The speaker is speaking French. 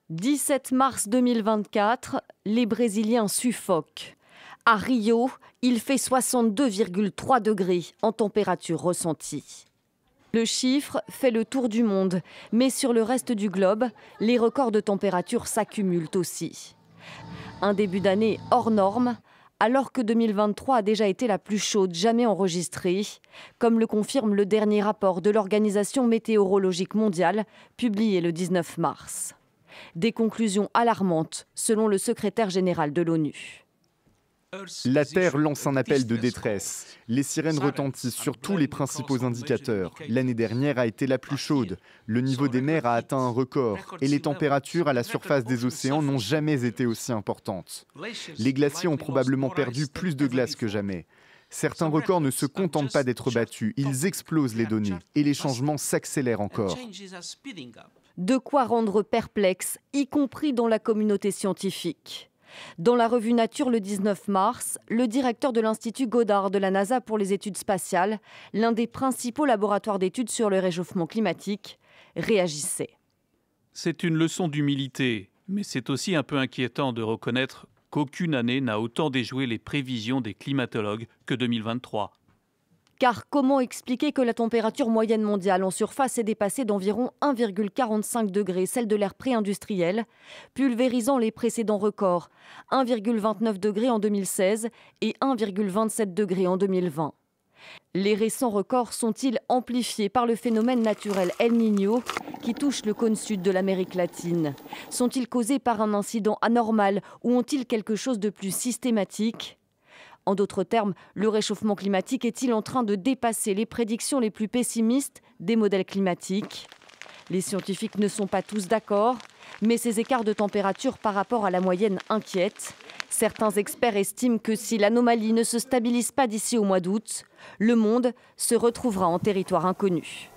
17 mars 2024, les Brésiliens suffoquent. À Rio, il fait 62,3 degrés en température ressentie. Le chiffre fait le tour du monde, mais sur le reste du globe, les records de température s'accumulent aussi. Un début d'année hors norme, alors que 2023 a déjà été la plus chaude jamais enregistrée, comme le confirme le dernier rapport de l'Organisation météorologique mondiale, publié le 19 mars. Des conclusions alarmantes, selon le secrétaire général de l'ONU. La Terre lance un appel de détresse. Les sirènes retentissent sur tous les principaux indicateurs. L'année dernière a été la plus chaude. Le niveau des mers a atteint un record. Et les températures à la surface des océans n'ont jamais été aussi importantes. Les glaciers ont probablement perdu plus de glace que jamais. Certains records ne se contentent pas d'être battus. Ils explosent les données. Et les changements s'accélèrent encore. De quoi rendre perplexe, y compris dans la communauté scientifique. Dans la revue Nature le 19 mars, le directeur de l'Institut Goddard de la NASA pour les études spatiales, l'un des principaux laboratoires d'études sur le réchauffement climatique, réagissait. C'est une leçon d'humilité, mais c'est aussi un peu inquiétant de reconnaître qu'aucune année n'a autant déjoué les prévisions des climatologues que 2023. Car comment expliquer que la température moyenne mondiale en surface est dépassée d'environ 1,45 degré, celle de l'ère pré-industrielle, pulvérisant les précédents records, 1,29 degré en 2016 et 1,27 degré en 2020. Les récents records sont-ils amplifiés par le phénomène naturel El Niño qui touche le cône sud de l'Amérique latine? Sont-ils causés par un incident anormal ou ont-ils quelque chose de plus systématique? En d'autres termes, le réchauffement climatique est-il en train de dépasser les prédictions les plus pessimistes des modèles climatiques? Les scientifiques ne sont pas tous d'accord, mais ces écarts de température par rapport à la moyenne inquiètent. Certains experts estiment que si l'anomalie ne se stabilise pas d'ici au mois d'août, le monde se retrouvera en territoire inconnu.